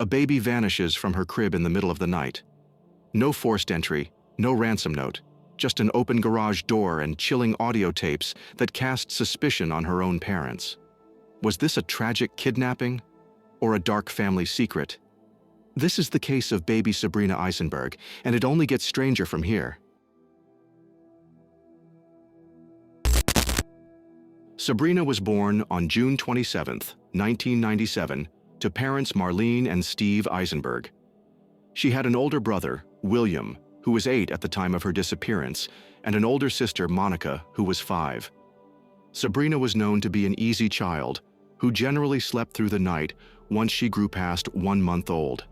A baby vanishes from her crib in the middle of the night. No forced entry, no ransom note, just an open garage door and chilling audio tapes that cast suspicion on her own parents. Was this a tragic kidnapping or a dark family secret? This is the case of baby Sabrina Aisenberg, and it only gets stranger from here. Sabrina was born on June 27, 1997, to parents Marlene and Steve Aisenberg. She had an older brother, William, who was 8 at the time of her disappearance, and an older sister, Monica, who was 5. Sabrina was known to be an easy child who generally slept through the night once she grew past 1 month old.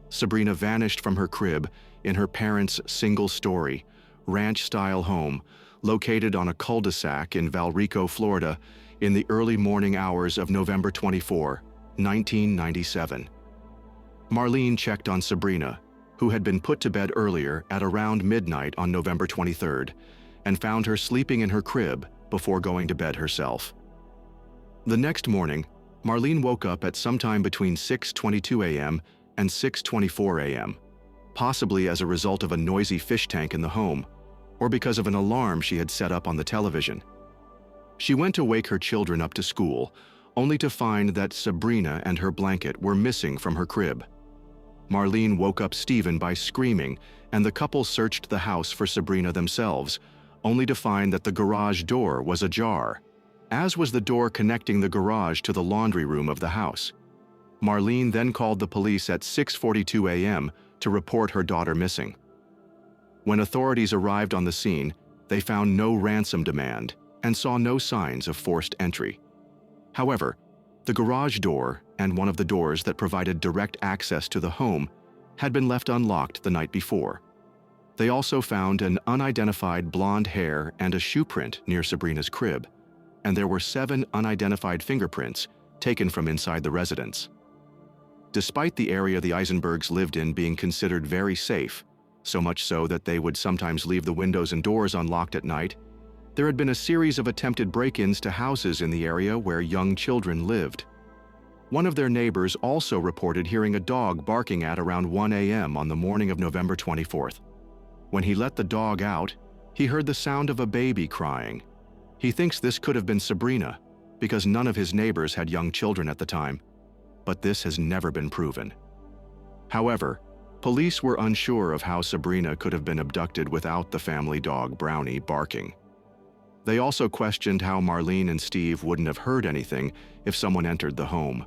Sabrina vanished from her crib in her parents' single-story, ranch-style home located on a cul-de-sac in Valrico, Florida, in the early morning hours of November 24, 1997. Marlene checked on Sabrina, who had been put to bed earlier at around midnight on November 23rd, and found her sleeping in her crib before going to bed herself. The next morning, Marlene woke up at sometime between 6:22 a.m. and 6:24 a.m., possibly as a result of a noisy fish tank in the home, or because of an alarm she had set up on the television. She went to wake her children up to school, only to find that Sabrina and her blanket were missing from her crib. Marlene woke up Stephen by screaming, and the couple searched the house for Sabrina themselves, only to find that the garage door was ajar, as was the door connecting the garage to the laundry room of the house. Marlene then called the police at 6:42 a.m. to report her daughter missing. When authorities arrived on the scene, they found no ransom demand and saw no signs of forced entry. However, the garage door and one of the doors that provided direct access to the home had been left unlocked the night before. They also found an unidentified blonde hair and a shoe print near Sabrina's crib, and there were 7 unidentified fingerprints taken from inside the residence. Despite the area the Aisenbergs lived in being considered very safe, so much so that they would sometimes leave the windows and doors unlocked at night, there had been a series of attempted break-ins to houses in the area where young children lived. One of their neighbors also reported hearing a dog barking at around 1 a.m. on the morning of November 24th. When he let the dog out, he heard the sound of a baby crying. He thinks this could have been Sabrina, because none of his neighbors had young children at the time, but this has never been proven. However, police were unsure of how Sabrina could have been abducted without the family dog Brownie barking. They also questioned how Marlene and Steve wouldn't have heard anything if someone entered the home.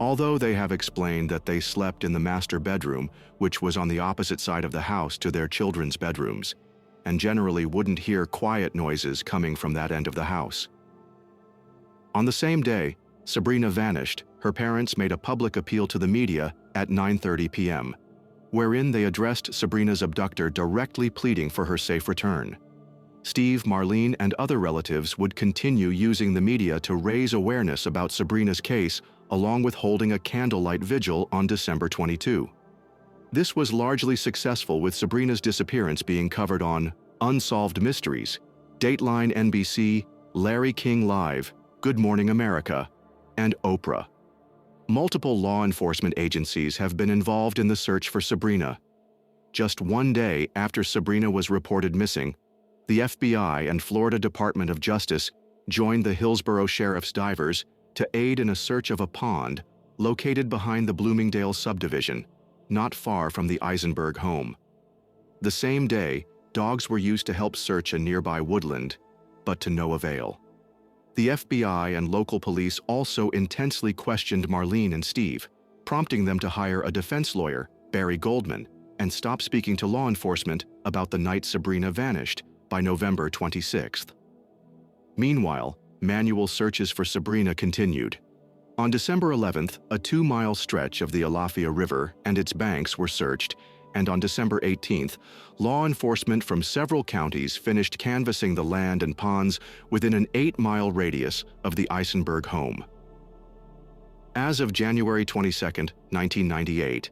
Although they have explained that they slept in the master bedroom, which was on the opposite side of the house to their children's bedrooms, and generally wouldn't hear quiet noises coming from that end of the house. On the same day Sabrina vanished, her parents made a public appeal to the media at 9:30 p.m., wherein they addressed Sabrina's abductor directly pleading for her safe return. Steve, Marlene, and other relatives would continue using the media to raise awareness about Sabrina's case, along with holding a candlelight vigil on December 22. This was largely successful, with Sabrina's disappearance being covered on Unsolved Mysteries, Dateline NBC, Larry King Live, Good Morning America, and Oprah. Multiple law enforcement agencies have been involved in the search for Sabrina. Just one day after Sabrina was reported missing, the FBI and Florida Department of Justice joined the Hillsborough Sheriff's divers to aid in a search of a pond located behind the Bloomingdale subdivision, not far from the Aisenberg home. The same day, dogs were used to help search a nearby woodland, but to no avail. The FBI and local police also intensely questioned Marlene and Steve, prompting them to hire a defense lawyer, Barry Goldman, and stop speaking to law enforcement about the night Sabrina vanished by November 26th. Meanwhile, manual searches for Sabrina continued. On December 11th, a 2-mile stretch of the Alafia River and its banks were searched, and on December 18th, law enforcement from several counties finished canvassing the land and ponds within an 8-mile radius of the Aisenberg home. As of January 22, 1998,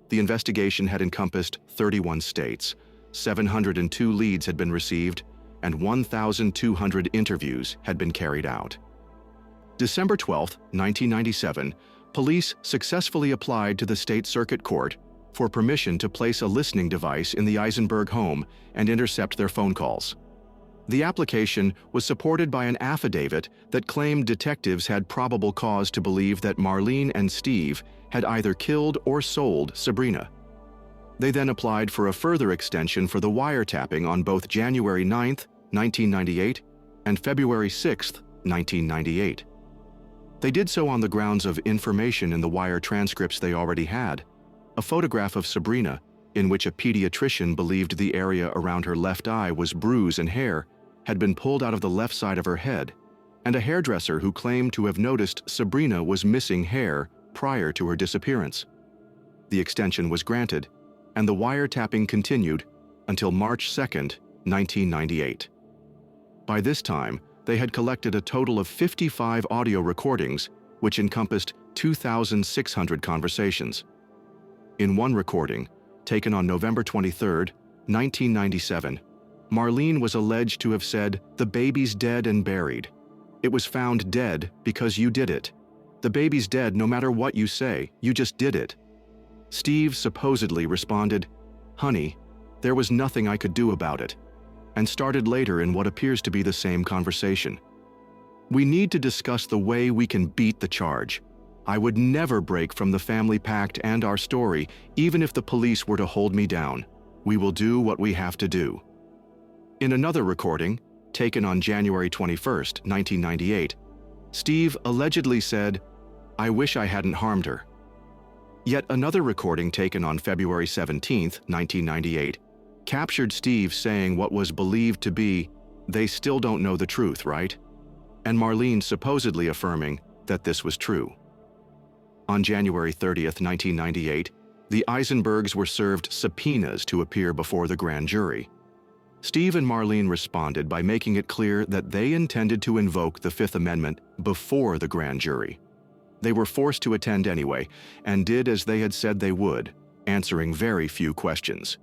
the investigation had encompassed 31 states, 702 leads had been received, and 1,200 interviews had been carried out. December 12, 1997, police successfully applied to the State Circuit Court for permission to place a listening device in the Aisenberg home and intercept their phone calls. The application was supported by an affidavit that claimed detectives had probable cause to believe that Marlene and Steve had either killed or sold Sabrina. They then applied for a further extension for the wiretapping on both January 9, 1998 and February 6, 1998. They did so on the grounds of information in the wire transcripts they already had, a photograph of Sabrina in which a pediatrician believed the area around her left eye was bruised and hair had been pulled out of the left side of her head, and a hairdresser who claimed to have noticed Sabrina was missing hair prior to her disappearance. The extension was granted, and the wiretapping continued until March 2, 1998. By this time, they had collected a total of 55 audio recordings, which encompassed 2,600 conversations. In one recording, taken on November 23, 1997, Marlene was alleged to have said, "The baby's dead and buried. It was found dead because you did it. The baby's dead no matter what you say, you just did it." Steve supposedly responded, "Honey, there was nothing I could do about it," and started later in what appears to be the same conversation. "We need to discuss the way we can beat the charge. I would never break from the family pact and our story, even if the police were to hold me down. We will do what we have to do." In another recording, taken on January 21, 1998, Steve allegedly said, "I wish I hadn't harmed her." Yet another recording taken on February 17, 1998, captured Steve saying what was believed to be, "They still don't know the truth, right?" and Marlene supposedly affirming that this was true. On January 30, 1998, the Aisenbergs were served subpoenas to appear before the grand jury. Steve and Marlene responded by making it clear that they intended to invoke the Fifth Amendment before the grand jury. They were forced to attend anyway, and did as they had said they would, answering very few questions.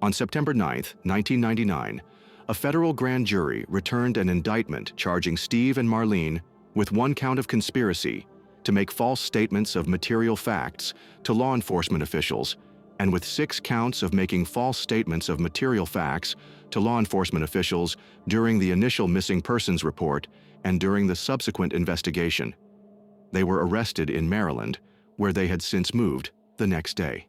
On September 9, 1999, a federal grand jury returned an indictment charging Steve and Marlene with one count of conspiracy to make false statements of material facts to law enforcement officials, and with 6 counts of making false statements of material facts to law enforcement officials during the initial missing persons report and during the subsequent investigation. They were arrested in Maryland, where they had since moved the next day.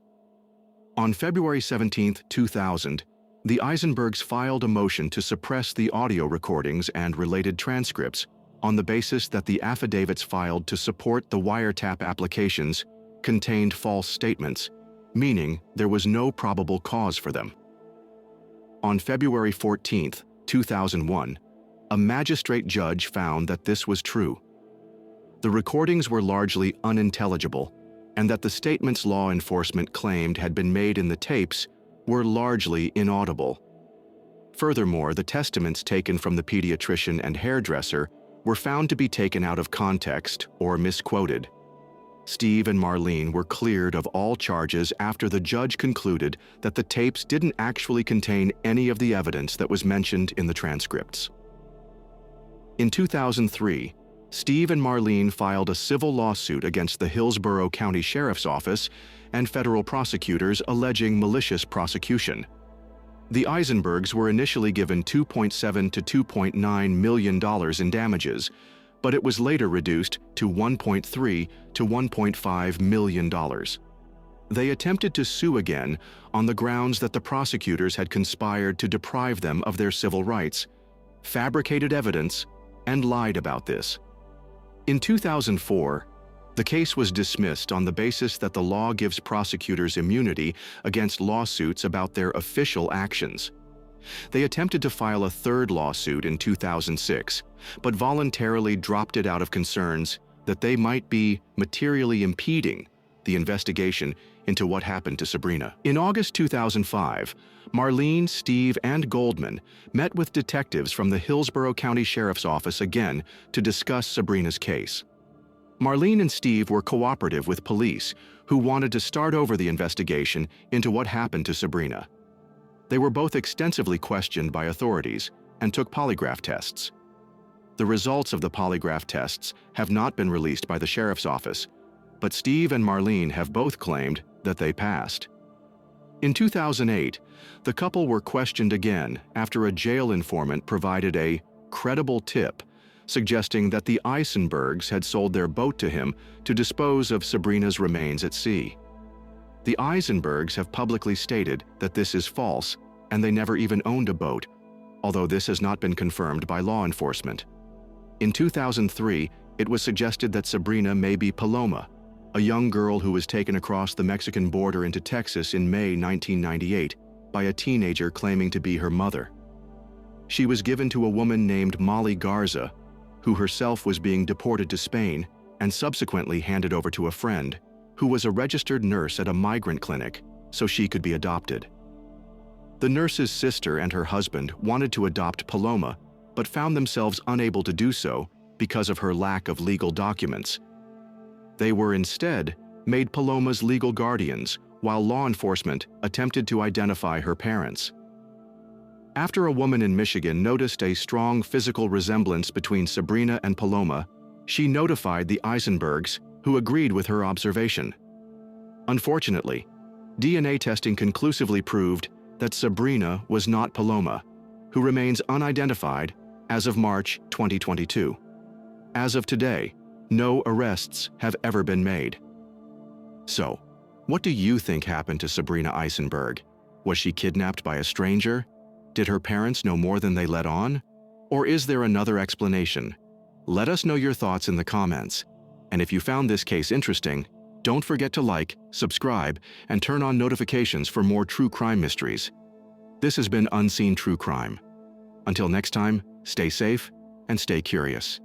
On February 17, 2000, the Aisenbergs filed a motion to suppress the audio recordings and related transcripts on the basis that the affidavits filed to support the wiretap applications contained false statements, meaning there was no probable cause for them. On February 14, 2001, a magistrate judge found that this was true. The recordings were largely unintelligible, and that the statements law enforcement claimed had been made in the tapes were largely inaudible. Furthermore, the testaments taken from the pediatrician and hairdresser were found to be taken out of context or misquoted. Steve and Marlene were cleared of all charges after the judge concluded that the tapes didn't actually contain any of the evidence that was mentioned in the transcripts. In 2003, Steve and Marlene filed a civil lawsuit against the Hillsborough County Sheriff's Office and federal prosecutors alleging malicious prosecution. The Aisenbergs were initially given $2.7 to $2.9 million in damages, but it was later reduced to $1.3 to $1.5 million. They attempted to sue again on the grounds that the prosecutors had conspired to deprive them of their civil rights, fabricated evidence, and lied about this. In 2004, the case was dismissed on the basis that the law gives prosecutors immunity against lawsuits about their official actions. They attempted to file a third lawsuit in 2006, but voluntarily dropped it out of concerns that they might be materially impeding the investigation into what happened to Sabrina. In August 2005, Marlene, Steve, and Goldman met with detectives from the Hillsborough County Sheriff's Office again to discuss Sabrina's case. Marlene and Steve were cooperative with police, who wanted to start over the investigation into what happened to Sabrina. They were both extensively questioned by authorities and took polygraph tests. The results of the polygraph tests have not been released by the Sheriff's Office, but Steve and Marlene have both claimed that they passed. In 2008, the couple were questioned again after a jail informant provided a credible tip suggesting that the Aisenbergs had sold their boat to him to dispose of Sabrina's remains at sea. The Aisenbergs have publicly stated that this is false and they never even owned a boat, although this has not been confirmed by law enforcement. In 2003, it was suggested that Sabrina may be Paloma, a young girl who was taken across the Mexican border into Texas in May 1998 by a teenager claiming to be her mother. She was given to a woman named Molly Garza, who herself was being deported to Spain and subsequently handed over to a friend, who was a registered nurse at a migrant clinic, so she could be adopted. The nurse's sister and her husband wanted to adopt Paloma, but found themselves unable to do so because of her lack of legal documents. They were instead made Paloma's legal guardians while law enforcement attempted to identify her parents. After a woman in Michigan noticed a strong physical resemblance between Sabrina and Paloma, she notified the Aisenbergs, who agreed with her observation. Unfortunately, DNA testing conclusively proved that Sabrina was not Paloma, who remains unidentified as of March 2022. As of today, no arrests have ever been made. So, what do you think happened to Sabrina Aisenberg? Was she kidnapped by a stranger? Did her parents know more than they let on? Or is there another explanation? Let us know your thoughts in the comments. And if you found this case interesting, don't forget to like, subscribe, and turn on notifications for more true crime mysteries. This has been Unseen True Crime. Until next time, stay safe and stay curious.